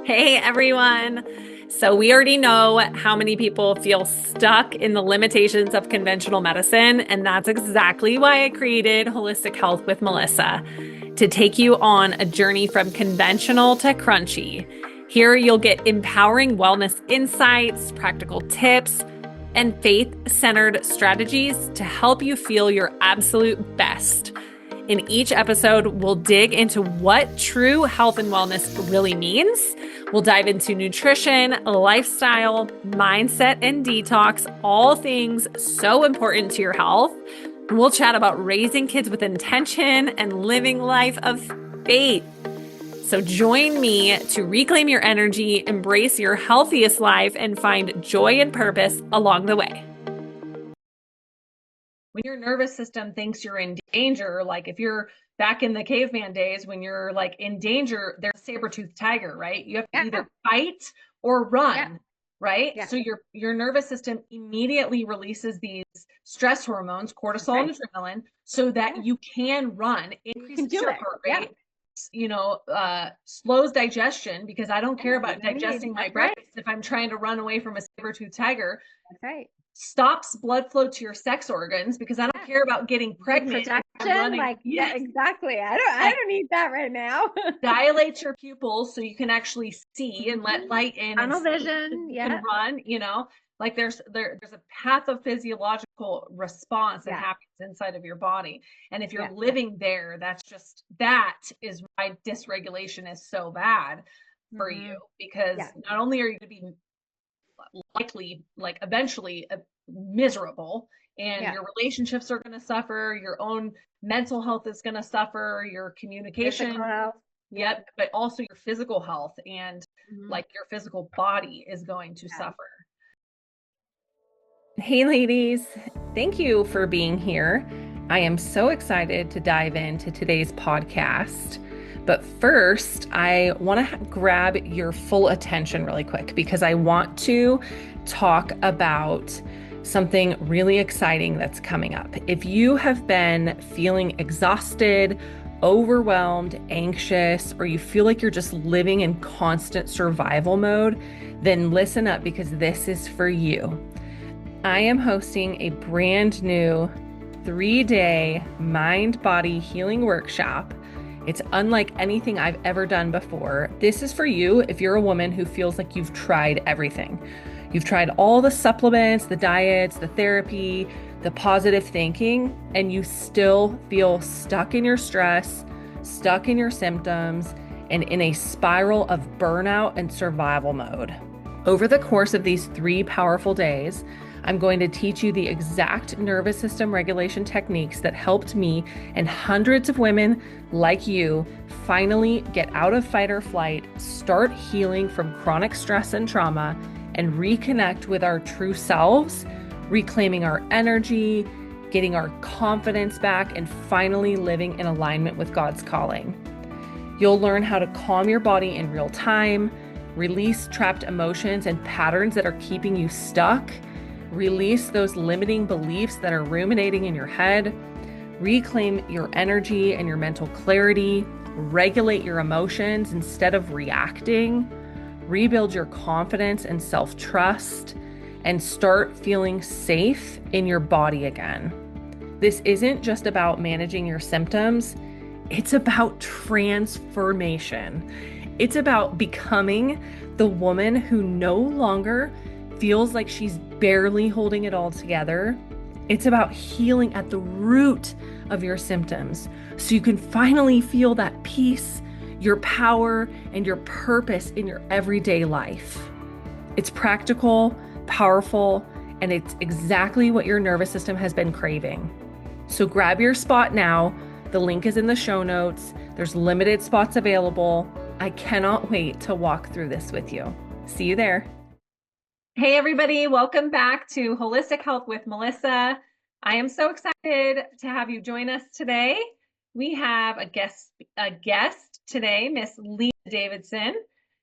Hey everyone. So, we already know how many people feel stuck in the limitations of conventional medicine, and that's exactly why I created Holistic Health with Melissa to take you on a journey from conventional to crunchy. Here, you'll get empowering wellness insights, practical tips, and faith centered strategies to help you feel your absolute best. In each episode, we'll dig into what true health and wellness really means. We'll dive into nutrition, lifestyle, mindset, and detox, all things so important to your health. We'll chat about raising kids with intention and living life of faith. So join me to reclaim your energy, embrace your healthiest life, and find joy and purpose along the way. When your nervous system thinks you're in danger, like if you're back in the caveman days, when you're like in danger, there's a saber-toothed tiger, right? You have to either fight or run, right? So your nervous system immediately releases these stress hormones, cortisol and adrenaline, so that you can run, increases your heart rate, slows digestion, because I don't care about digesting my breakfast if I'm trying to run away from a saber-toothed tiger. That's right. Stops blood flow to your sex organs, because I don't care about getting pregnant. Yeah, exactly. I don't need that right now. Dilates your pupils so you can actually see and let light in. Tunnel vision. You can run, like there's a pathophysiological response that happens inside of your body. And if you're living there, that is why dysregulation is so bad for you, because not only are you going to be likely, like eventually miserable, and your relationships are going to suffer, your own mental health is going to suffer, your communication, but also your physical health and like your physical body is going to suffer. Hey ladies, thank you for being here. I am so excited to dive into today's podcast. But first, I want to grab your full attention really quick, because I want to talk about something really exciting that's coming up. If you have been feeling exhausted, overwhelmed, anxious, or you feel like you're just living in constant survival mode, then listen up, because this is for you. I am hosting a brand new 3-day mind-body healing workshop. It's unlike anything I've ever done before. This is for you if you're a woman who feels like you've tried everything. You've tried all the supplements, the diets, the therapy, the positive thinking, and you still feel stuck in your stress, stuck in your symptoms, and in a spiral of burnout and survival mode. Over the course of these 3 powerful days, I'm going to teach you the exact nervous system regulation techniques that helped me and hundreds of women like you finally get out of fight or flight, start healing from chronic stress and trauma, and reconnect with our true selves, reclaiming our energy, getting our confidence back, and finally living in alignment with God's calling. You'll learn how to calm your body in real time, release trapped emotions and patterns that are keeping you stuck, release those limiting beliefs that are ruminating in your head, reclaim your energy and your mental clarity, regulate your emotions instead of reacting, rebuild your confidence and self-trust, and start feeling safe in your body again. This isn't just about managing your symptoms, it's about transformation. It's about becoming the woman who no longer feels like she's barely holding it all together. It's about healing at the root of your symptoms so you can finally feel that peace, your power, and your purpose in your everyday life. It's practical, powerful, and it's exactly what your nervous system has been craving. So grab your spot now. The link is in the show notes. There's limited spots available. I cannot wait to walk through this with you. See you there. Hey everybody, welcome back to Holistic Health with Melissa. I am so excited to have you join us today. We have a guest today, Miss Leah Davidson.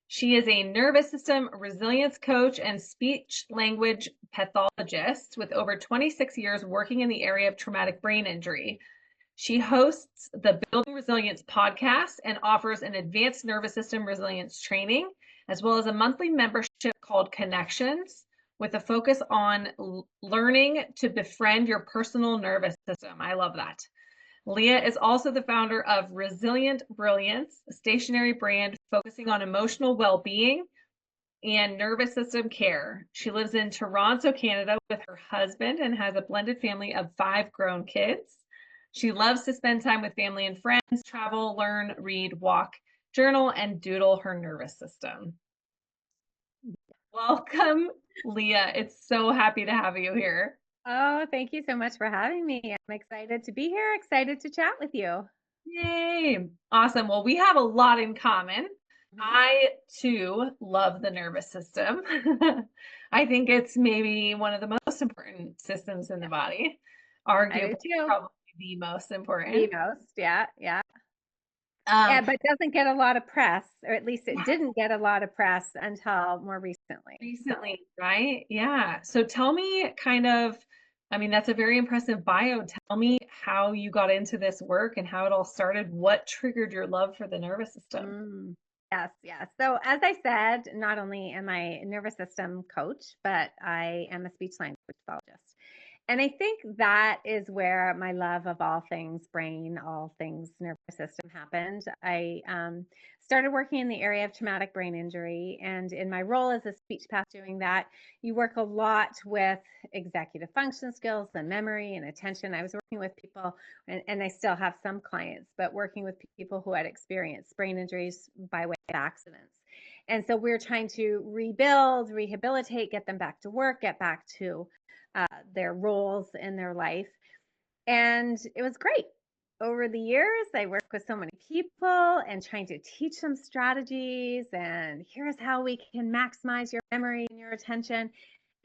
She is a nervous system resilience coach and speech language pathologist with over 26 years working in the area of traumatic brain injury. She hosts the Building Resilience podcast and offers an advanced nervous system resilience training as well as a monthly membership called Connections with a focus on learning to befriend your personal nervous system. I love that. Leah is also the founder of Resilient Brilliance, a stationery brand focusing on emotional well being and nervous system care. She lives in Toronto, Canada with her husband and has a blended family of 5 grown kids. She loves to spend time with family and friends, travel, learn, read, walk, journal, and doodle her nervous system. Welcome, Leah. It's so happy to have you here. Oh, thank you so much for having me. I'm excited to be here, excited to chat with you. Yay. Awesome. Well, we have a lot in common. Mhm. I too love the nervous system. I think it's maybe one of the most important systems in the Yeah, body, I do arguably too. probably the most The important. most, yeah, yeah. Um, Yeah, but doesn't get a lot of press, or at least it didn't get a lot of press until more recently. So, Recently, right? Yeah. So tell me kind of, I mean, that's a very impressive bio. Tell me how you got into this work and how it all started. What triggered your love for the nervous system? mm, yes, yes. So, as I said, not only am I a nervous system coach, but I am a speech language pathologist. And I think that is where my love of all things brain, all things nervous system happened. I started working in the area of traumatic brain injury. And in my role as a speech path doing that, you work a lot with executive function skills and memory and attention. I was working with people, and I still have some clients, but working with people who had experienced brain injuries by way of accidents. And so we're trying to rebuild, rehabilitate, get them back to work, get back to their roles in their life. And it was great. Over the years, I worked with so many people and trying to teach them strategies. And here's how we can maximize your memory and your attention.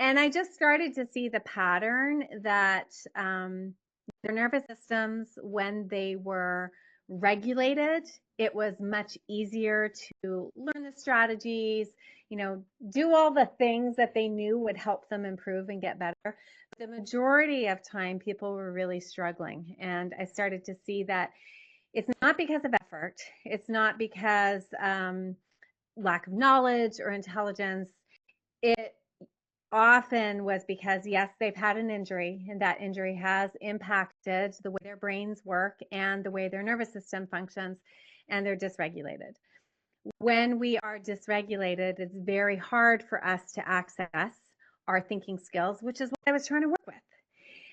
And I just started to see the pattern that their nervous systems, when they were regulated, it was much easier to learn the strategies, do all the things that they knew would help them improve and get better. The majority of time, people were really struggling. And I started to see that it's not because of effort, it's not because lack of knowledge or intelligence. It often was because, yes, they've had an injury, and that injury has impacted the way their brains work and the way their nervous system functions, and they're dysregulated. When we are dysregulated, it's very hard for us to access our thinking skills, which is what I was trying to work with.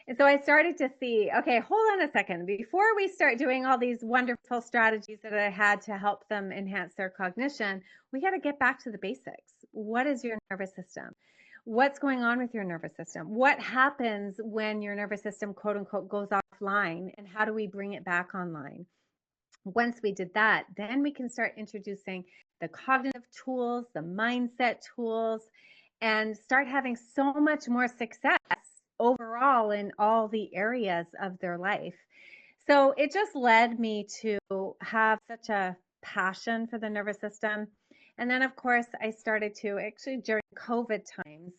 And so I started to see, okay, hold on a second. Before we start doing all these wonderful strategies that I had to help them enhance their cognition, we got to get back to the basics. What is your nervous system? What's going on with your nervous system? What happens when your nervous system, quote unquote, goes offline? And how do we bring it back online? Once we did that, then we can start introducing the cognitive tools, the mindset tools, and start having so much more success overall in all the areas of their life. So it just led me to have such a passion for the nervous system. And then, of course, I started to actually during COVID times,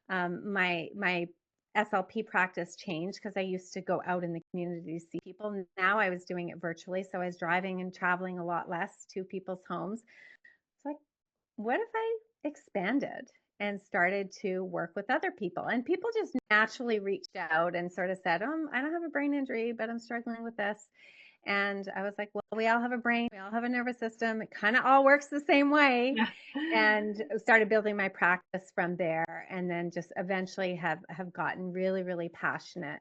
my SLP practice changed because I used to go out in the community to see people. Now I was doing it virtually, so I was driving and traveling a lot less to people's homes. It's like, what if I expanded and started to work with other people? And people just naturally reached out and sort of said, I don't have a brain injury, but I'm struggling with this. And I was like, well, we all have a brain, we all have a nervous system. It kind of all works the same way. Yeah. And started building my practice from there. And then just eventually have gotten really, really passionate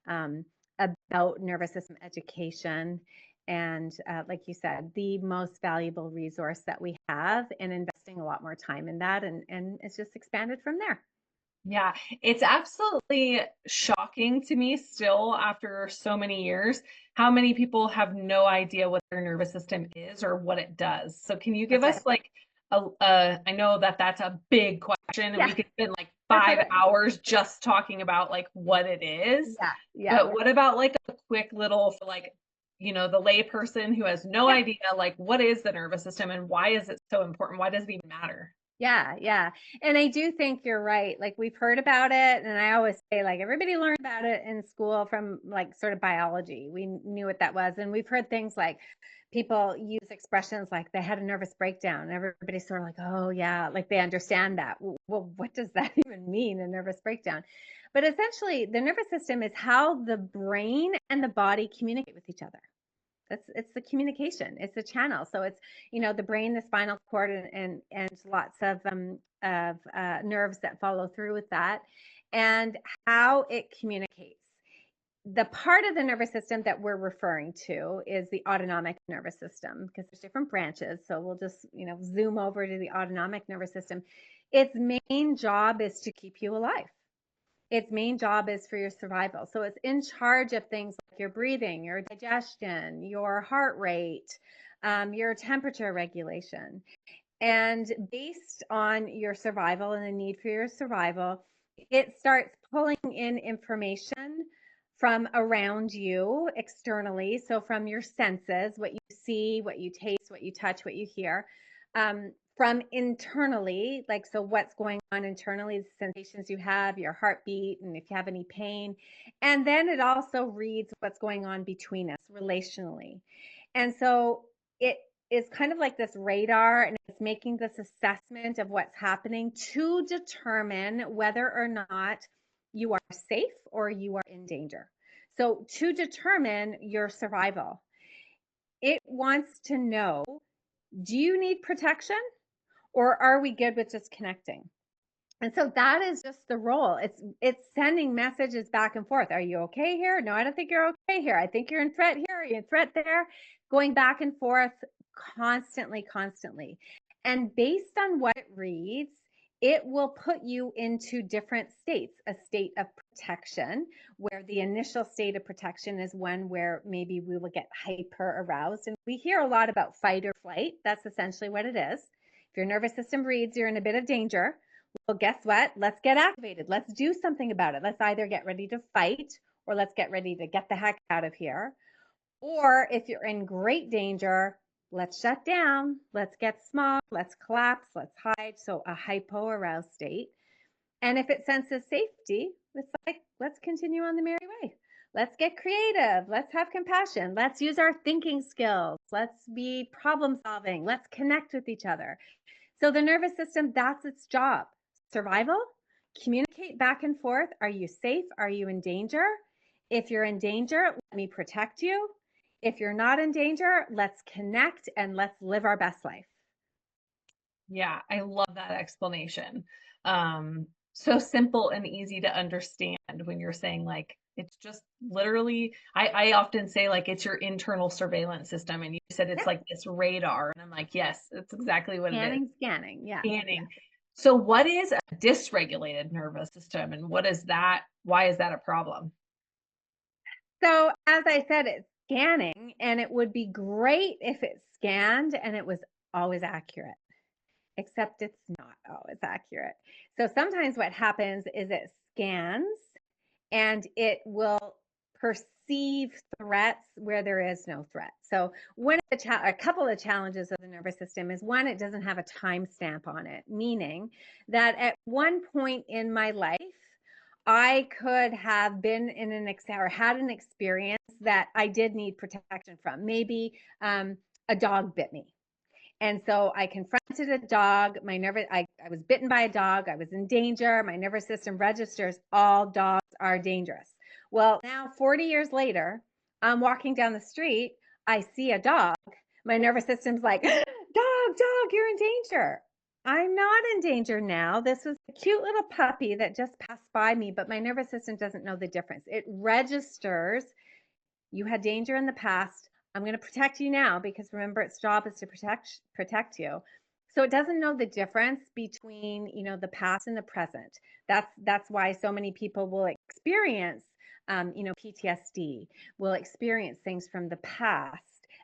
um, about nervous system education. And like you said, the most valuable resource that we have, and investing a lot more time in that. And it's just expanded from there. Yeah, it's absolutely shocking to me still after so many years how many people have no idea what their nervous system is or what it does. So can you give That's us it. like I know that that's a big question and we Yeah, could spend like that's 5 hours just talking about like what it is. yeah, yeah, But what about like a quick little for like, the lay person who has no yeah. idea like what is the nervous system and why is it so important? Why does it even matter? Yeah, yeah. And I do think you're right. Like we've heard about it, and I always say like everybody learned about it in school from like sort of biology. We knew what that was, and we've heard things like people use expressions like they had a nervous breakdown. Everybody's sort of like, oh, yeah, like they understand that. Well, what does that even mean, a nervous breakdown? But essentially, the nervous system is how the brain and the body communicate with each other. It's the communication. It's the channel. So it's the brain, the spinal cord, and lots of nerves that follow through with that, and how it communicates. The part of the nervous system that we're referring to is the autonomic nervous system, because there's different branches. So we'll just zoom over to the autonomic nervous system. Its main job is to keep you alive. Its main job is for your survival. So it's in charge of things like your breathing, your digestion, your heart rate, your temperature regulation. And based on your survival and the need for your survival, it starts pulling in information from around you externally. So from your senses, what you see, what you taste, what you touch, what you hear. From internally, like, so what's going on internally, the sensations you have, your heartbeat, and if you have any pain. And then it also reads what's going on between us relationally. And so it is kind of like this radar, and it's making this assessment of what's happening to determine whether or not you are safe or you are in danger. So to determine your survival, it wants to know, do you need protection? Or are we good with just connecting? And so that is just the role. It's sending messages back and forth. Are you okay here? No, I don't think you're okay here. I think you're in threat here. Are you in threat there? Going back and forth constantly. And based on what it reads, it will put you into different states. A state of protection, where the initial state of protection is one where maybe we will get hyper aroused. And we hear a lot about fight or flight. That's essentially what it is. If your nervous system reads you're in a bit of danger, well, guess what? Let's get activated. Let's do something about it. Let's either get ready to fight, or let's get ready to get the heck out of here. Or if you're in great danger, let's shut down. Let's get small. Let's collapse. Let's hide. So a hypo-aroused state. And if it senses safety, it's like, let's continue on the merry way. Let's get creative. Let's have compassion. Let's use our thinking skills. Let's be problem solving. Let's connect with each other. So the nervous system, that's its job. Survival, communicate back and forth. Are you safe? Are you in danger? If you're in danger, let me protect you. If you're not in danger, let's connect and let's live our best life. Yeah, I love that explanation. So simple and easy to understand when you're saying, like, it's just literally, I often say, like, it's your internal surveillance system. And you said it's like this radar. And I'm like, yes, it's exactly what it is. Scanning. Yeah. Scanning. So what is a dysregulated nervous system, and what is that? Why is that a problem? So as I said, it's scanning, and it would be great if it scanned and it was always accurate, except it's not always accurate. So sometimes what happens is it scans and it will perceive threats where there is no threat. So a couple of challenges of the nervous system is, one, it doesn't have a timestamp on it, meaning that at one point in my life, I could have been in or had an experience that I did need protection from. Maybe a dog bit me. And so I confronted a dog. I was bitten by a dog. I was in danger. My nervous system registers all dogs are dangerous. Well, now 40 years later, I'm walking down the street. I see a dog. My nervous system's like, dog, you're in danger. I'm not in danger now. This was a cute little puppy that just passed by me, but my nervous system doesn't know the difference. It registers, you had danger in the past. I'm going to protect you now, because remember, its job is to protect you. So it doesn't know the difference between, the past and the present. That's why so many people will experience, PTSD, will experience things from the past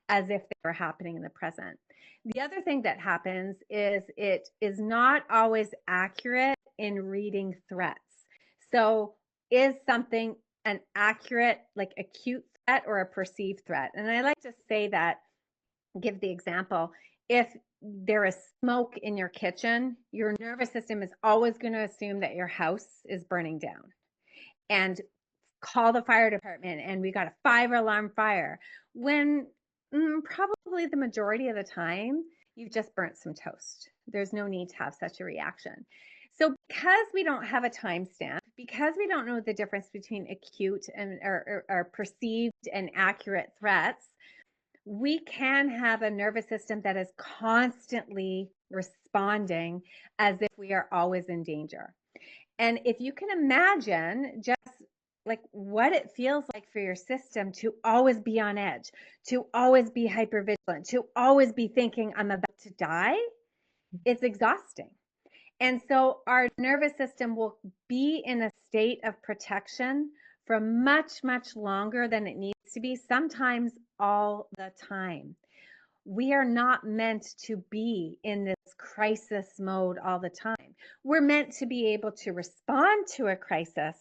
as if they were happening in the present. The other thing that happens is it is not always accurate in reading threats. So is something an accurate, like acute threat or a perceived threat? And I like to say that, give the example, if there is smoke in your kitchen, your nervous system is always going to assume that your house is burning down and call the fire department, and we got a 5-alarm fire, when probably probably the majority of the time, you've just burnt some toast. There's no need to have such a reaction. So because we don't have a timestamp, because we don't know the difference between acute and or perceived and accurate threats, we can have a nervous system that is constantly responding as if we are always in danger. And if you can imagine just like what it feels like for your system to always be on edge, to always be hypervigilant, to always be thinking, I'm about to die, it's exhausting. And so our nervous system will be in a state of protection for much, much longer than it needs to be, sometimes all the time. We are not meant to be in this crisis mode all the time. We're meant to be able to respond to a crisis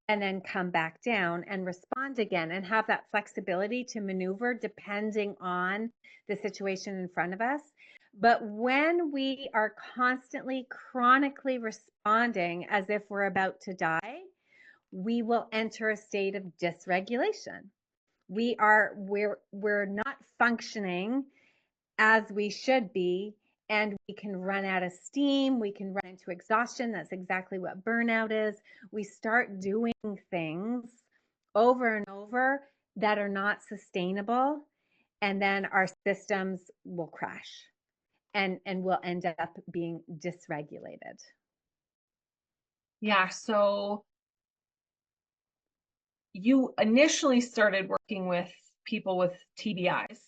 and then come back down and respond again and have that flexibility to maneuver depending on the situation in front of us. But when we are constantly, chronically responding as if we're about to die, we will enter a state of dysregulation. We're not functioning as we should be, and we can run out of steam, we can run into exhaustion. That's exactly what burnout is. We start doing things over and over that are not sustainable, and then our systems will crash and we'll end up being dysregulated. Yeah, so you initially started working with people with TBIs,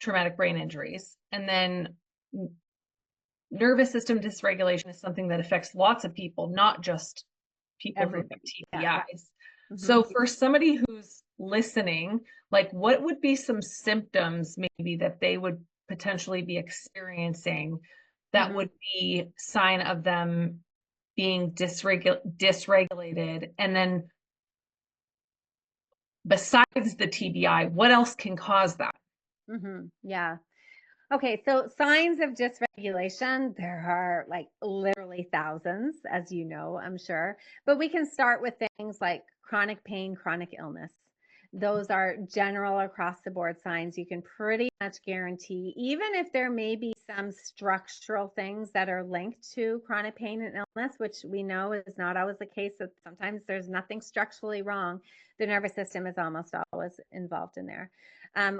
traumatic brain injuries, and then nervous system dysregulation is something that affects lots of people, not just people who have TBIs. Yeah. So for somebody who's listening, like what would be some symptoms maybe that they would potentially be experiencing that would be sign of them being dysregulated? And then besides the TBI, what else can cause that? Yeah. Okay, so signs of dysregulation, there are like literally thousands, as you know, I'm sure. But we can start with things like chronic pain, chronic illness. Those are general across the board signs you can pretty much guarantee, even if there may be some structural things that are linked to chronic pain and illness, which we know is not always the case. That sometimes there's nothing structurally wrong. The nervous system is almost always involved in there.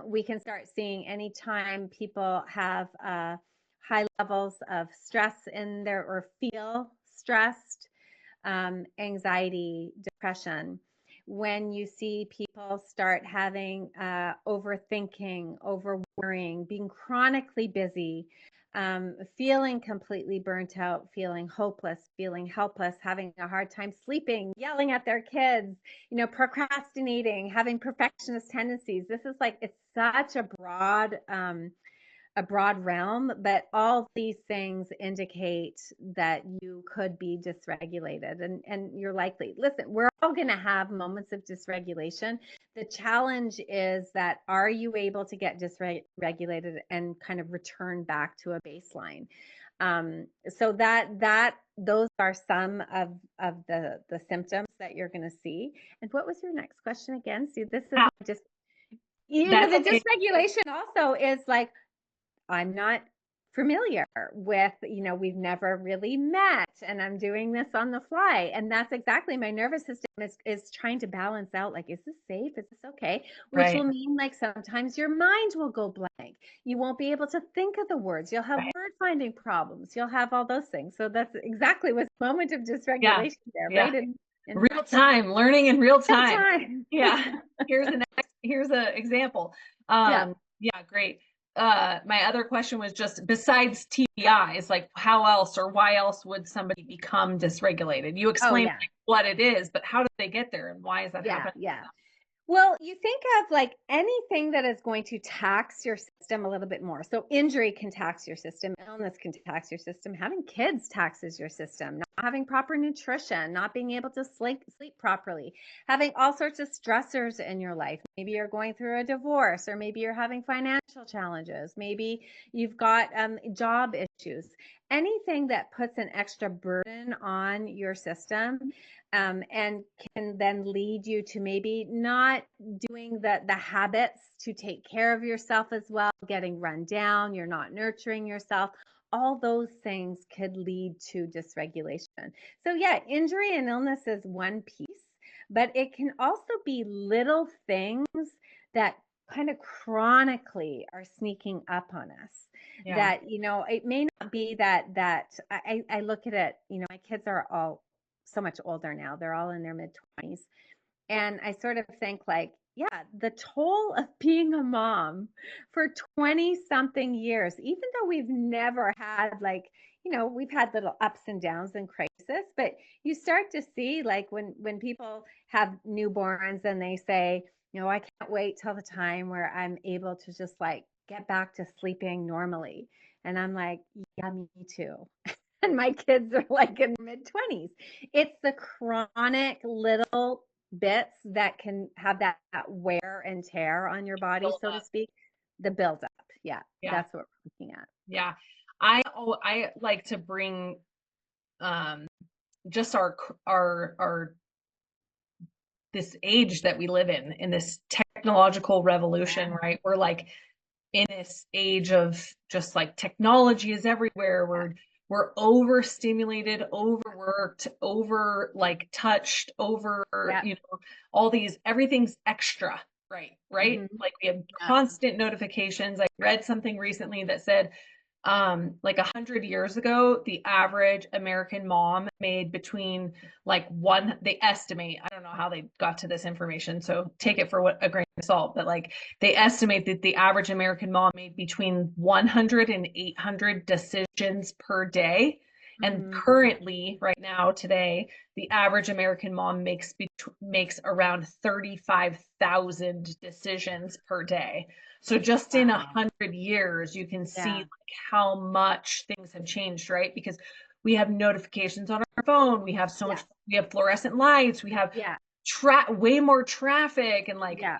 We can start seeing anytime people have high levels of stress in their or feel stressed, anxiety, depression. When you see people start having overthinking, over worrying, being chronically busy, feeling completely burnt out, feeling hopeless, feeling helpless, having a hard time sleeping, yelling at their kids, procrastinating, having perfectionist tendencies. This is like, it's such a broad realm, but all these things indicate that you could be dysregulated, and you're likely. Listen, we're all going to have moments of dysregulation. The challenge is that, are you able to get dysregulated and kind of return back to a baseline? So those are some of the symptoms that you're going to see. And what was your next question again? See, this is just, the dysregulation also is like, I'm not familiar with, we've never really met, and I'm doing this on the fly. And that's exactly, my nervous system is trying to balance out, like, is this safe? Is this okay? Which will mean like sometimes your mind will go blank. You won't be able to think of the words. You'll have word finding problems. You'll have all those things. So that's exactly what's the moment of dysregulation there, right? In real time, learning in real time. Yeah. Here's an example. Yeah, great. My other question was just, besides TBIs, like how else or why else would somebody become dysregulated? You explained what it is, but how did they get there and why is that happening? Yeah. Well, you think of like anything that is going to tax your system a little bit more. So injury can tax your system, illness can tax your system, having kids taxes your system, not having proper nutrition, not being able to sleep properly, having all sorts of stressors in your life. Maybe you're going through a divorce, or maybe you're having financial challenges. Maybe you've got job issues. Anything that puts an extra burden on your system and can then lead you to maybe not doing the habits to take care of yourself as well, getting run down, you're not nurturing yourself. All those things could lead to dysregulation. So, yeah, injury and illness is one piece, but it can also be little things that kind of chronically are sneaking up on us. Yeah. That, it may not be that I look at it, my kids are all so much older now. They're all in their mid 20s. And I sort of think like, yeah, the toll of being a mom for 20 something years, even though we've never had like, we've had little ups and downs and crisis, but you start to see like when people have newborns and they say, I can't wait till the time where I'm able to just like get back to sleeping normally. And I'm like, yeah, me too. And my kids are like in mid 20s. It's the chronic little bits that can have that wear and tear on your body, Build so to up. speak, the buildup. Yeah, Yeah. that's what we're looking at. Yeah. I like to bring um just our this age that we live in this technological revolution, Yeah, right? We're like in this age of just like technology is everywhere. yeah, We're overstimulated, overworked, over like touched, over, yeah. all these, everything's extra, right? Hmm. Like we have Yeah, constant notifications. I read something recently that said like 100 years ago, the average American mom made between like they estimate, I don't know how they got to this information, so take it for what a grain of salt, but like they estimate that the average American mom made between 100 and 800 decisions per day. And hmm, currently, right now, today, the average American mom makes around 35,000 decisions per day. So just in wow. 100 years, you can see Yeah, like how much things have changed, right? Because we have notifications on our phone, yeah, we have fluorescent lights, we have yeah, way more traffic, and like yeah,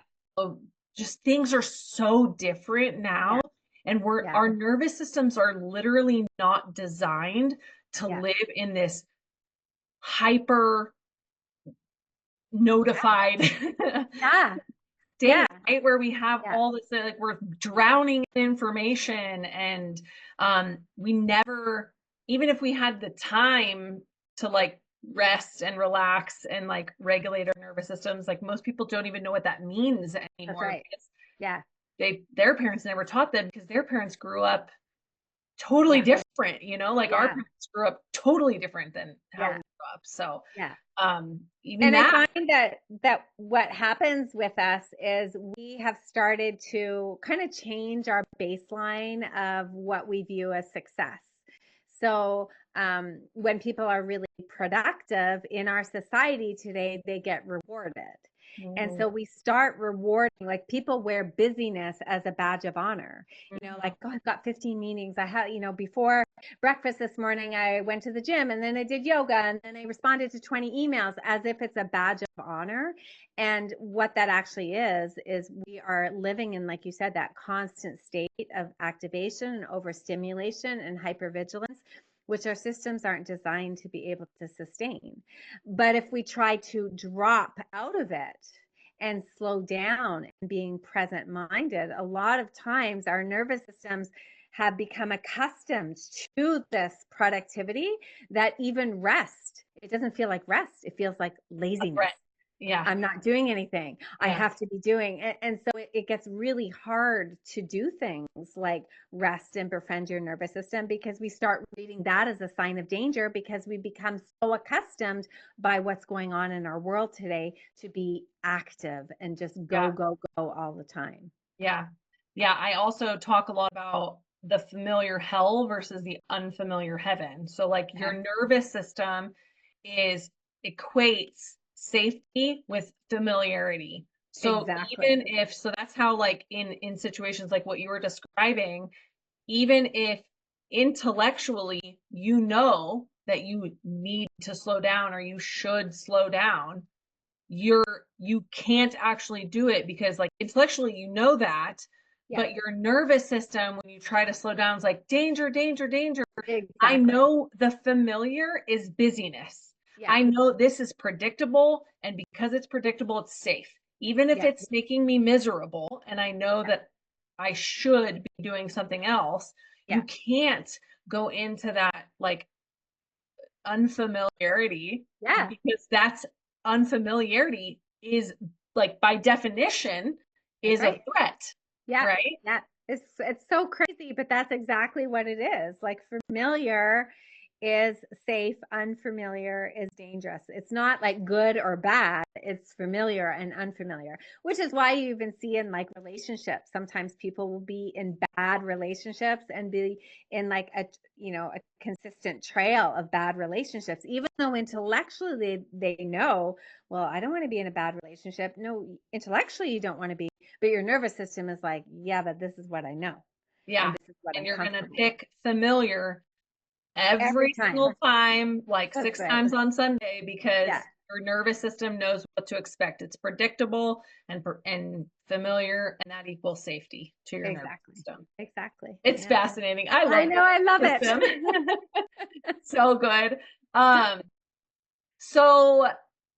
just things are so different now. yeah, And yeah, our nervous systems are literally not designed to yeah, live in this hyper notified yeah, state, yeah, right? Where we have yeah. all this, like we're drowning in information, and we never, even if we had the time to like rest and relax and like regulate our nervous systems, like most people don't even know what that means That's anymore right. because Yeah, their parents never taught them, because their parents grew up totally yeah, different, like our yeah, parents grew up totally different than how we yeah, grew up. So yeah. even And I that. find that what happens with us is we have started to kind of change our baseline of what we view as success. So when people are really productive in our society today, they get rewarded. And Mhm, so we start rewarding, like people wear busyness as a badge of honor. mhm, Like, oh, I've got 15 meetings. I have, before breakfast this morning, I went to the gym and then I did yoga and then I responded to 20 emails as if it's a badge of honor. And what that actually is we are living in, like you said, that constant state of activation and overstimulation and hypervigilance, which our systems aren't designed to be able to sustain. But if we try to drop out of it and slow down and being present minded, a lot of times our nervous systems have become accustomed to this productivity that even rest, it doesn't feel like rest. It feels like a laziness. threat. Yeah, I'm not doing anything. I yeah. have to be doing. And so it gets really hard to do things like rest and befriend your nervous system because we start reading that as a sign of danger because we become so accustomed by what's going on in our world today to be active and just go, Yeah, go, go all the time. yeah, yeah. I also talk a lot about the familiar hell versus the unfamiliar heaven. So, like, your Yes, nervous system is equates safety with familiarity. So exactly. so that's how, like, in situations like what you were describing, even if intellectually you know that you need to slow down or you should slow down, you can't actually do it because like intellectually you know that, Yeah, but your nervous system when you try to slow down is like danger, danger, danger. I exactly. know the familiar is busyness. Yeah, I know this is predictable, and because it's predictable, it's safe. Even if yeah, it's making me miserable, and I know yeah, that I should be doing something else. Yeah. You can't go into that like unfamiliarity, Yeah. because that's unfamiliarity is like by definition That's is a right. threat, Yeah. right? Yeah. It's so crazy, but that's exactly what it is. Like familiar is safe, unfamiliar is dangerous. It's not like good or bad. It's familiar and unfamiliar, which is why you even see in like relationships. Sometimes people will be in bad relationships and be in like a consistent trail of bad relationships, even though intellectually they know, well, I don't want to be in a bad relationship. No, intellectually you don't want to be, but your nervous system is like, yeah, but this is what I know. And Yeah. this is what And I'm you're going to comfortable with pick familiar every every time. single time, like That's 6 right. times on Sunday, because Yeah, your nervous system knows what to expect. It's predictable and familiar, and that equals safety to your nervous exactly. system. Exactly. It's Yeah. fascinating. I I love know. I love the system. it. So good. Um, so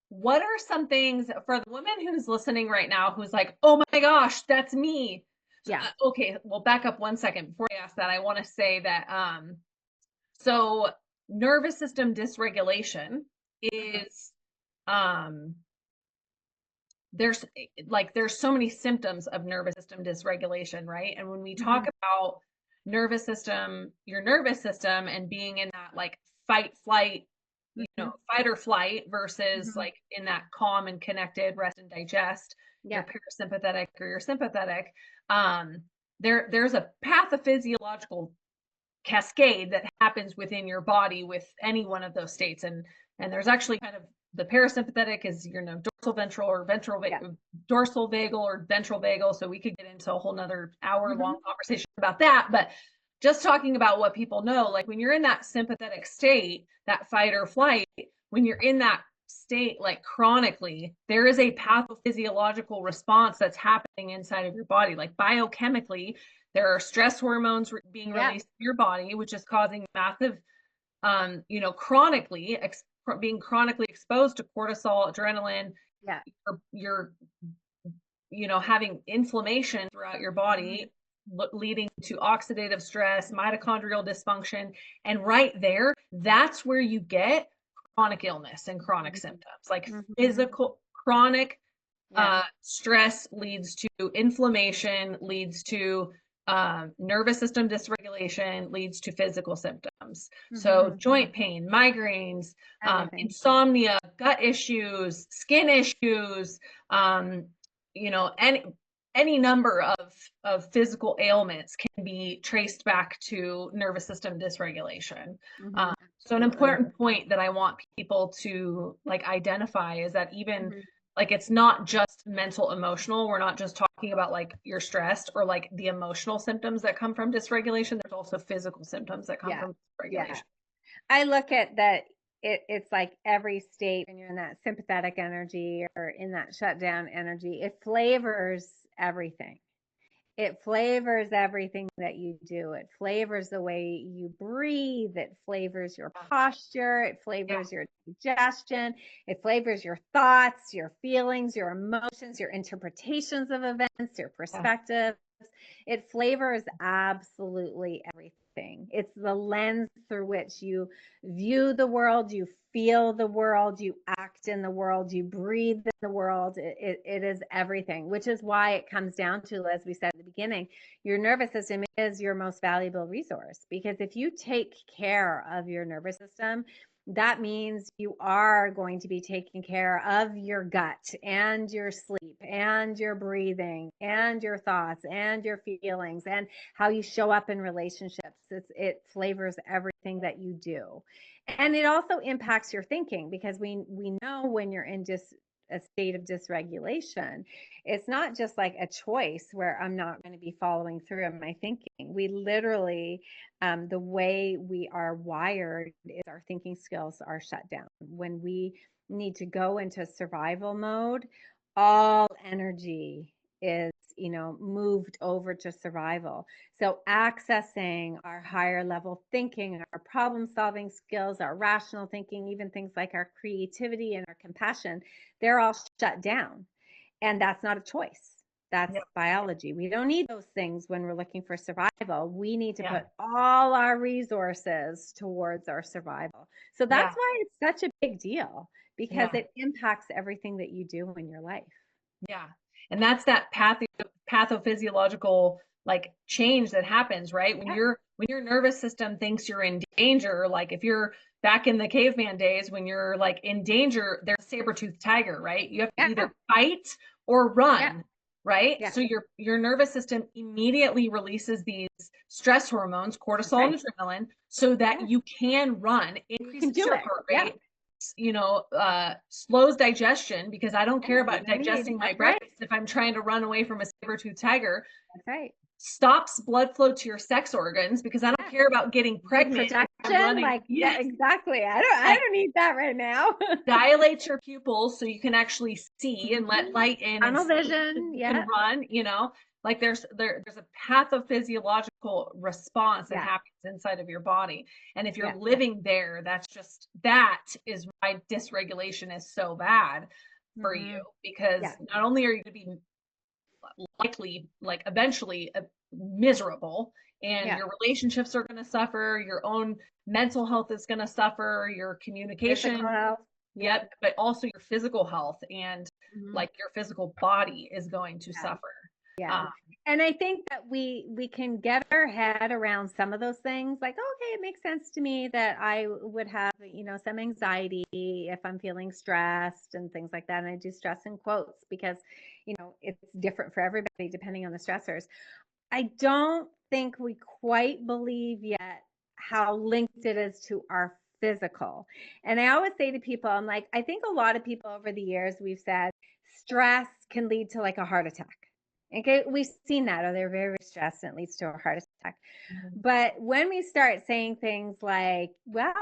what are some things for the woman who's listening right now who's like, oh my gosh, that's me? So, Yeah. okay, well, back up 1 second. Before I ask that, I want to say that so nervous system dysregulation is um there's so many symptoms of nervous system dysregulation, right? And when we talk Mhm. about your nervous system and being in that like fight flight, Mhm. fight or flight versus Mhm. like in that calm and connected rest and digest, your Yeah. parasympathetic or your sympathetic, um there's a pathophysiological cascade that happens within your body with any one of those states. And there's actually kind of the parasympathetic is dorsal ventral or Yeah. dorsal vagal or ventral vagal. So we could get into a whole nother hour long Mhm. conversation about that. But just talking about what people know, like when you're in that sympathetic state, that fight or flight, when you're in that state like chronically, there is a pathophysiological response that's happening inside of your body, like biochemically. There are stress hormones being Yeah. released in your body, which is causing massive, chronically being chronically exposed to cortisol, adrenaline. Yeah. You're having inflammation throughout your Mhm. body, leading to oxidative stress, mitochondrial dysfunction, and right there, that's where you get chronic illness and chronic Mhm. symptoms, like Mhm. physical chronic Yeah. stress leads to inflammation, leads to nervous system dysregulation, leads to physical symptoms. So Mhm. joint pain, migraines, Everything. insomnia, gut issues, skin issues, um, any number of physical ailments can be traced back to nervous system dysregulation. Mhm. So an Absolutely. important point that I want people to like identify is that even Mhm. like it's not just mental emotional. We're not just talking about like you're stressed or like the emotional symptoms that come from dysregulation. There's also physical symptoms that come Yeah. from Yeah. dysregulation. I look at that. It's like every state when you're in that sympathetic energy or in that shutdown energy, it flavors everything. It flavors everything that you do. It flavors the way you breathe. It flavors your posture. It Yeah. flavors your digestion. It flavors your thoughts, your feelings, your emotions, your interpretations of events, your Yeah. perspectives. It flavors absolutely everything. It's the lens through which you view the world, you feel the world, you act in the world, you breathe in the world. It is everything, which is why it comes down to, as we said at the beginning, your nervous system is your most valuable resource. Because if you take care of your nervous system, that means you are going to be taking care of your gut and your sleep and your breathing and your thoughts and your feelings and how you show up in relationships. It flavors everything that you do. And it also impacts your thinking because we know when you're in just a state of dysregulation, it's not just like a choice where I'm not going to be following through on my thinking. We literally, the way we are wired is our thinking skills are shut down. When we need to go into survival mode, all energy is, moved over to survival. So accessing our higher level thinking, our problem solving skills, our rational thinking, even things like our creativity and our compassion, they're all shut down. And that's not a choice. That's Yep. biology. We don't need those things when we're looking for survival. We need to Yeah. put all our resources towards our survival. So Yeah. that's why it's such a big deal, because Yeah. it impacts everything that you do in your life. Yeah. And that's that pathophysiological like change that happens, right? When Yeah. your nervous system thinks you're in danger, like if you're back in the caveman days when you're like in danger, there's a saber-toothed tiger, right? You have to Yeah. either fight or Yeah. run, right? Yeah. So your nervous system immediately releases these stress hormones, That's cortisol and right. adrenaline, so that Yeah. you can run, You can increases do your it. heart Yeah. rate, slows digestion because I don't care Yeah. You about don't need. digesting my That's right. breakfast if I'm trying to run away from a saber-toothed tiger. That's right. Stops blood flow to your sex organs because I don't Yeah. care about getting pregnant if I'm Protection, running. like Yes, exactly. I like don't need that right now. dilates your pupils so you can actually see and let Mhm. light in and Tunnel see so vision. you can Yeah. run, like there's a pathophysiological response that Yeah. happens inside of your body. And if you're Yeah. living there, that is why dysregulation is so bad for you, Hmm. because Yeah. not only are you going to be likely like eventually miserable, and Yeah. your relationships are going to suffer, your own mental health is going to suffer, your Physical communication, health. Yeah. yep, but also your physical health and Hmm. like your physical body is going to Yeah. suffer. Yeah. um, And I think that we can get our head around some of those things. Like, okay, it makes sense to me that I would have, some anxiety if I'm feeling stressed and things like that. And I do stress in quotes because, it's different for everybody depending on the stressors. I don't think we quite believe yet how linked it is to our physical. And I always say to people, I'm like, I think a lot of people over the years we've said stress can lead to like a heart attack. Okay, we've seen that. Oh, they're very, very stressed and it leads to a heart attack. mhm. But when we start saying things like, well,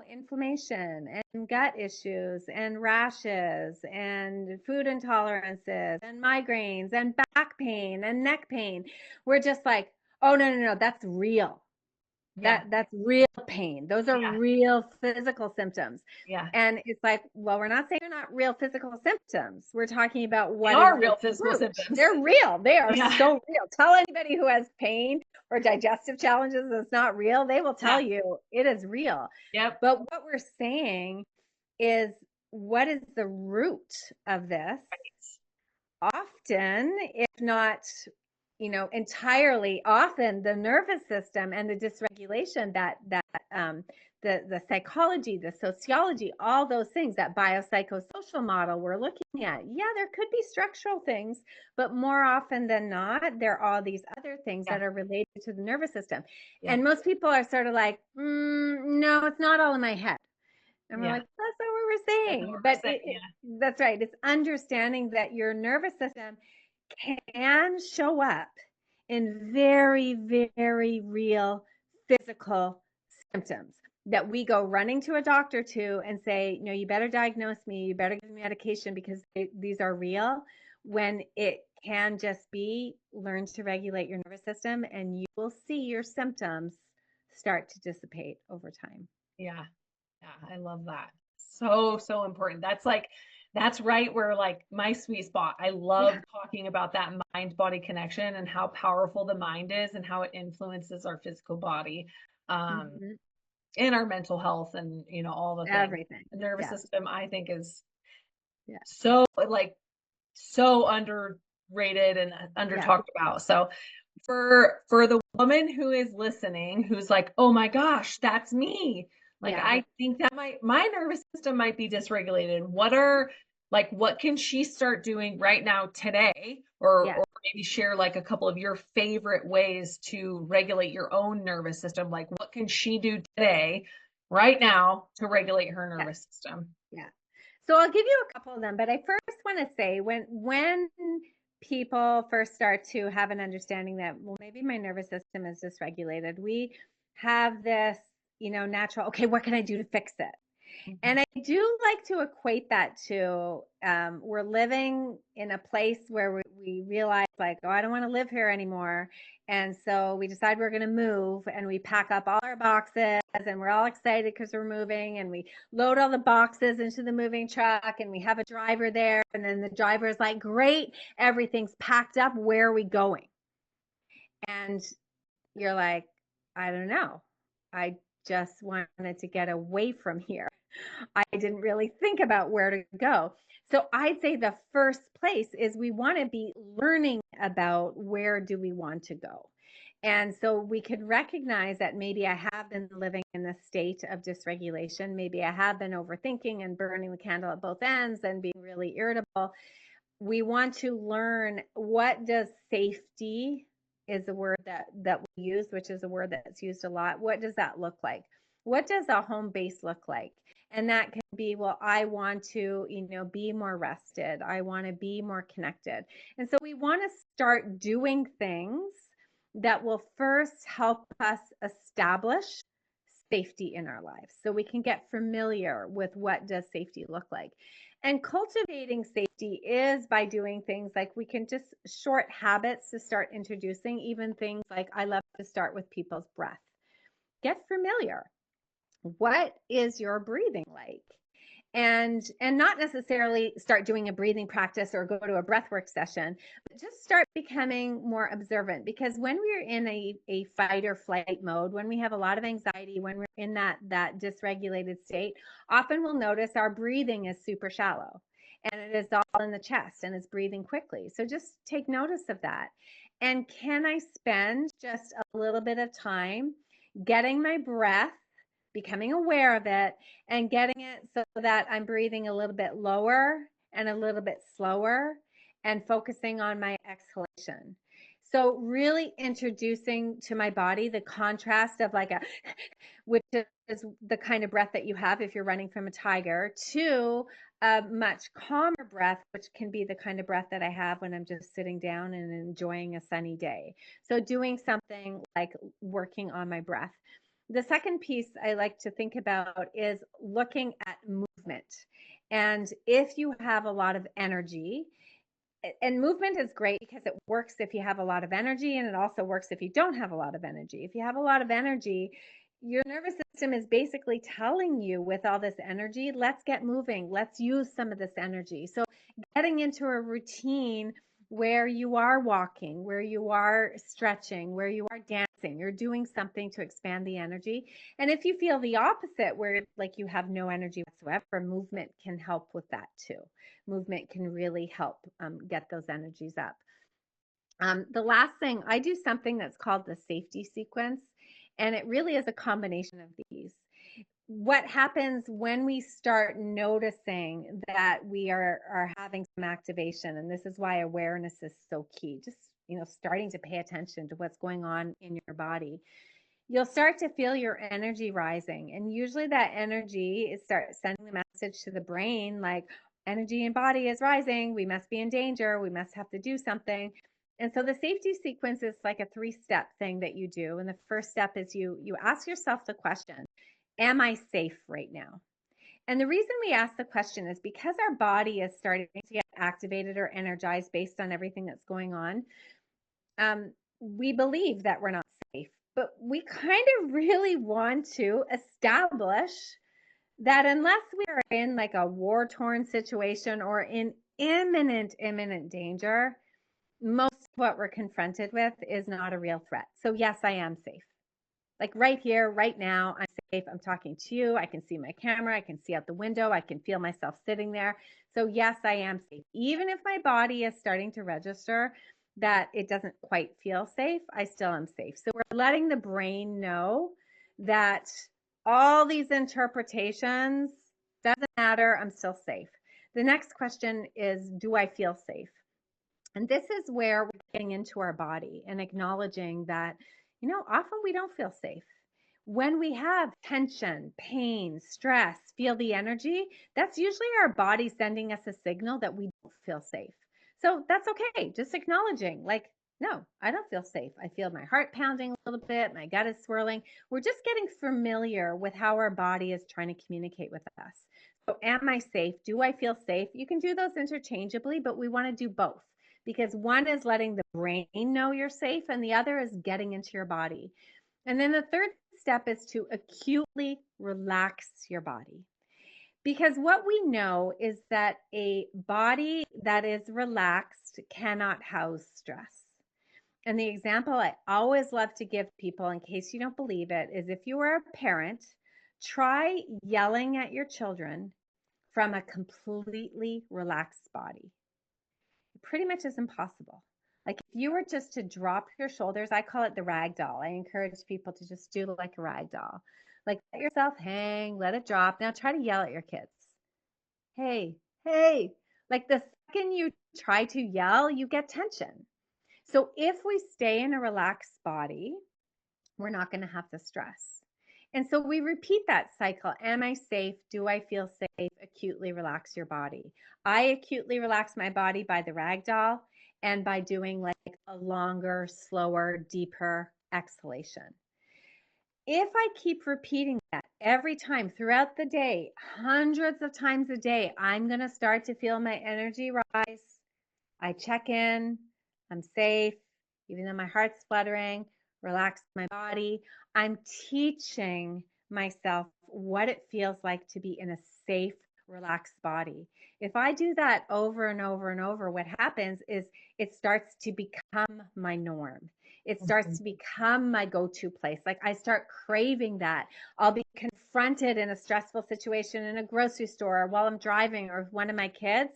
inflammation and gut issues and rashes and food intolerances and migraines and back pain and neck pain, we're just like, oh, no, no, no, that's real. Yeah, That's real pain. Those are yeah, real physical symptoms. yeah, And it's like, well, we're not saying they're not real physical symptoms. We're talking about they what is are the real physical root. symptoms. They're real. They are Yeah, so real. Tell anybody who has pain or digestive challenges that's not real, they will tell yeah, you it is real. yep, But what we're saying is, what is the root of this? Often, if not entirely, often the nervous system and the dysregulation that the psychology, the sociology, all those things, that biopsychosocial model we're looking at. Yeah, there could be structural things, but more often than not, there are all these other things yeah, that are related to the nervous system. yeah, And most people are sort of like, no, it's not all in my head. And we're yeah, like, that's not what we're that's what saying. we're But saying. Yeah, that's right. It's understanding that your nervous system can show up in very, very real physical symptoms that we go running to a doctor to and say, no, you better diagnose me, you better give me medication because these are real, when it can just be learn to regulate your nervous system and you will see your symptoms start to dissipate over time. yeah. Yeah, I love that. So, so important. That's right where like my sweet spot. I love Yeah. talking about that mind body connection and how powerful the mind is and how it influences our physical body, um, Mm-hmm. and our mental health and, all the things. Everything. The nervous Yeah. system, I think, is Yeah. so like so underrated and under Yeah. talked about. So for the woman who is listening, who's like, oh my gosh, that's me. Like, Yeah. I think that my nervous system might be dysregulated. What can she start doing right now today? Or Yeah. or maybe share like a couple of your favorite ways to regulate your own nervous system. Like, what can she do today, right now, to regulate her Yeah. nervous system? Yeah. So I'll give you a couple of them, but I first want to say, when people first start to have an understanding that, well, maybe my nervous system is dysregulated, we have this, natural, okay, what can I do to fix it? Mhm. And I do like to equate that to, we're living in a place where we realize like, oh, I don't want to live here anymore. And so we decide we're going to move, and we pack up all our boxes, and we're all excited because we're moving, and we load all the boxes into the moving truck, and we have a driver there. And then the driver is like, great, everything's packed up. Where are we going? And you're like, I don't know. I just wanted to get away from here. I didn't really think about where to go. So I'd say the first place is we want to be learning about where do we want to go. And so we could recognize that maybe I have been living in this state of dysregulation. Maybe I have been overthinking and burning the candle at both ends and being really irritable. We want to learn, what does safety, is a word that we use, which is a word that's used a lot. What does that look like? What does a home base look like? And that can be, well, I want to, be more rested. I want to be more connected. And so we want to start doing things that will first help us establish safety in our lives, so we can get familiar with what does safety look like. And cultivating safety is by doing things like, we can just short habits to start introducing, even things like, I love to start with people's breath. Get familiar. What is your breathing like? And not necessarily start doing a breathing practice or go to a breathwork session, but just start becoming more observant. Because when we're in a fight or flight mode, when we have a lot of anxiety, when we're in that dysregulated state, often we'll notice our breathing is super shallow, and it is all in the chest, and it's breathing quickly. So just take notice of that. And can I spend just a little bit of time getting my breath, becoming aware of it, and getting it so that I'm breathing a little bit lower and a little bit slower, and focusing on my exhalation. So really introducing to my body the contrast of like which is the kind of breath that you have if you're running from a tiger, to a much calmer breath, which can be the kind of breath that I have when I'm just sitting down and enjoying a sunny day. So doing something like working on my breath. The second piece I like to think about is looking at movement. And if you have a lot of energy, and movement is great because it works if you have a lot of energy, and it also works if you don't have a lot of energy. If you have a lot of energy, your nervous system is basically telling you, with all this energy, let's get moving, let's use some of this energy. So getting into a routine where you are walking, where you are stretching, where you are dancing, you're doing something to expand the energy. And if you feel the opposite, where like you have no energy whatsoever, movement can help with that too. Movement can really help get those energies up. The last thing, I do something that's called the safety sequence, and it really is a combination of these. What happens when we start noticing that we are having some activation, and this is why awareness is so key, just starting to pay attention to what's going on in your body. You'll start to feel your energy rising, and usually that energy is start sending the message to the brain like, energy in body is rising, we must be in danger, we must have to do something. And so the safety sequence is like a 3-step thing that you do. And the first step is you ask yourself the question, am I safe right now? And the reason we ask the question is because our body is starting to get activated or energized based on everything that's going on. We believe that we're not safe, but we kind of really want to establish that unless we are in like a war-torn situation or in imminent danger, most of what we're confronted with is not a real threat. So yes, I am safe. Like right here, right now, I'm safe. I'm talking to you. I can see my camera. I can see out the window. I can feel myself sitting there. So yes, I am safe. Even if my body is starting to register that it doesn't quite feel safe, I still am safe. So we're letting the brain know that all these interpretations, doesn't matter, I'm still safe. The next question is, do I feel safe? And this is where we're getting into our body and acknowledging that, often we don't feel safe. When we have tension, pain, stress, feel the energy, that's usually our body sending us a signal that we don't feel safe. So that's okay. Just acknowledging, like, no, I don't feel safe. I feel my heart pounding a little bit. My gut is swirling. We're just getting familiar with how our body is trying to communicate with us. So am I safe? Do I feel safe? You can do those interchangeably, but we want to do both, because one is letting the brain know you're safe and the other is getting into your body. And then the third step is to acutely relax your body. Because what we know is that a body that is relaxed cannot house stress. And the example I always love to give people, in case you don't believe it, is if you were a parent, try yelling at your children from a completely relaxed body. It pretty much is impossible. Like if you were just to drop your shoulders, I call it the rag doll. I encourage people to just do like a rag doll. Like let yourself hang, let it drop. Now try to yell at your kids. Hey, hey. Like the second you try to yell, you get tension. So if we stay in a relaxed body, we're not going to have the stress. And so we repeat that cycle. Am I safe? Do I feel safe? Acutely relax your body. I acutely relax my body by the rag doll and by doing like a longer, slower, deeper exhalation. If I keep repeating that every time throughout the day, hundreds of times a day, I'm going to start to feel my energy rise. I check in, I'm safe, even though my heart's fluttering, relax my body. I'm teaching myself what it feels like to be in a safe, relaxed body. If I do that over and over and over, what happens is it starts to become my norm. It starts to become my go-to place. Like I start craving that. I'll be confronted in a stressful situation in a grocery store or while I'm driving or with one of my kids,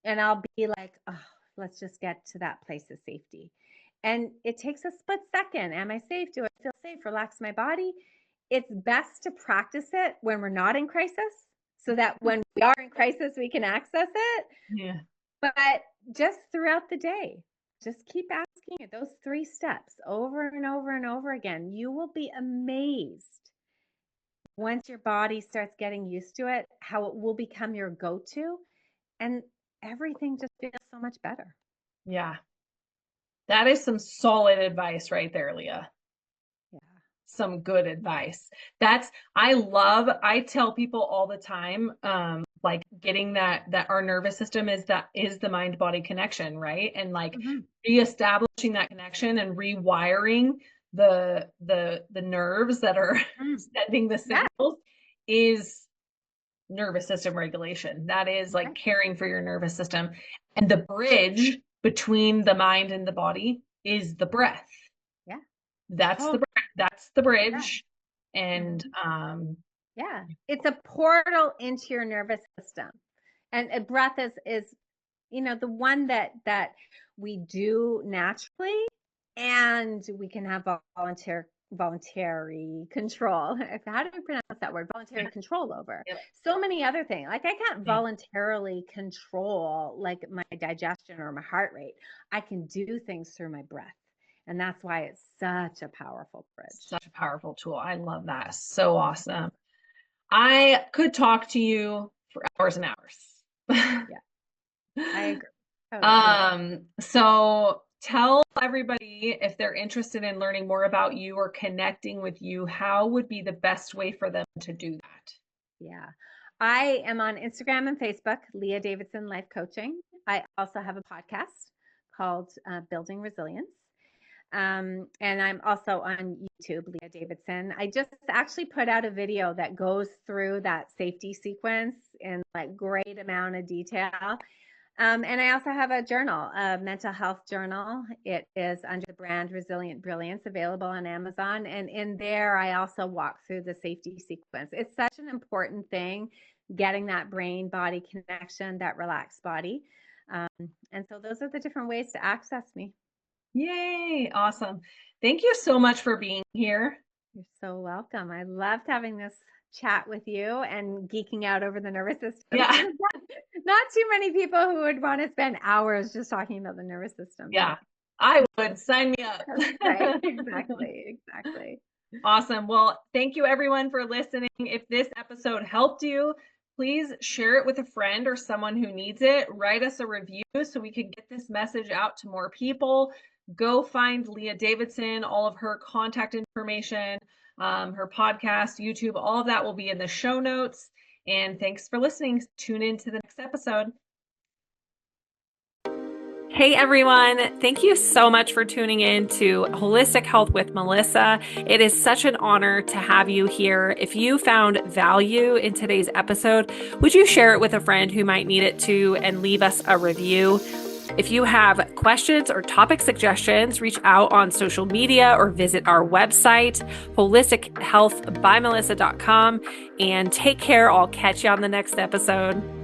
and I'll be like, oh, let's just get to that place of safety. And it takes a split second. Am I safe? Do I feel safe? Relax my body. It's best to practice it when we're not in crisis so that when we are in crisis, we can access it. Yeah. But just throughout the day, just keep asking it, those 3 steps over and over and over again. You will be amazed once your body starts getting used to it, how it will become your go-to. And everything just feels so much better. Yeah. That is some solid advice right there, Leah. Yeah. Some good advice. I tell people all the time, like getting that our nervous system is the mind body connection, right? And like reestablishing that connection and rewiring the nerves that are sending the signals is nervous system regulation. That is like caring for your nervous system. And the bridge between the mind and the body is the breath. Yeah. That's the bridge. And yeah, it's a portal into your nervous system. And a breath is the one that we do naturally, and we can have voluntary control. How do we pronounce that word? Voluntary control over. Yep. So many other things. Like I can't voluntarily control like my digestion or my heart rate. I can do things through my breath. And that's why it's such a powerful bridge. Such a powerful tool. I love that. So awesome. I could talk to you for hours and hours. Yeah, I agree. Totally. So tell everybody if they're interested in learning more about you or connecting with you, how would be the best way for them to do that? Yeah. I am on Instagram and Facebook, Leah Davidson Life Coaching. I also have a podcast called Building Resilience. And I'm also on YouTube, Leah Davidson. I just actually put out a video that goes through that safety sequence in like great amount of detail. And I also have a journal, a mental health journal. It is under the brand Resilient Brilliance, available on Amazon. And in there, I also walk through the safety sequence. It's such an important thing, getting that brain body connection, that relaxed body. And so those are the different ways to access me. Yay. Awesome. Thank you so much for being here. You're so welcome. I loved having this chat with you and geeking out over the nervous system. Yeah. Not too many people who would want to spend hours just talking about the nervous system. Yeah, I would. Sign me up. Right. Exactly. Awesome. Well, thank you everyone for listening. If this episode helped you, please share it with a friend or someone who needs it. Write us a review so we can get this message out to more people. Go find Leah Davidson. All of her contact information, her podcast, YouTube, all of that will be in the show notes. And thanks for listening. Tune in to the next episode. Hey everyone, thank you so much for tuning in to Holistic Health with Melissa. It is such an honor to have you here. If you found value in today's episode, would you share it with a friend who might need it too and leave us a review? If you have questions or topic suggestions, reach out on social media or visit our website, holistichealthbymelissa.com, and take care. I'll catch you on the next episode.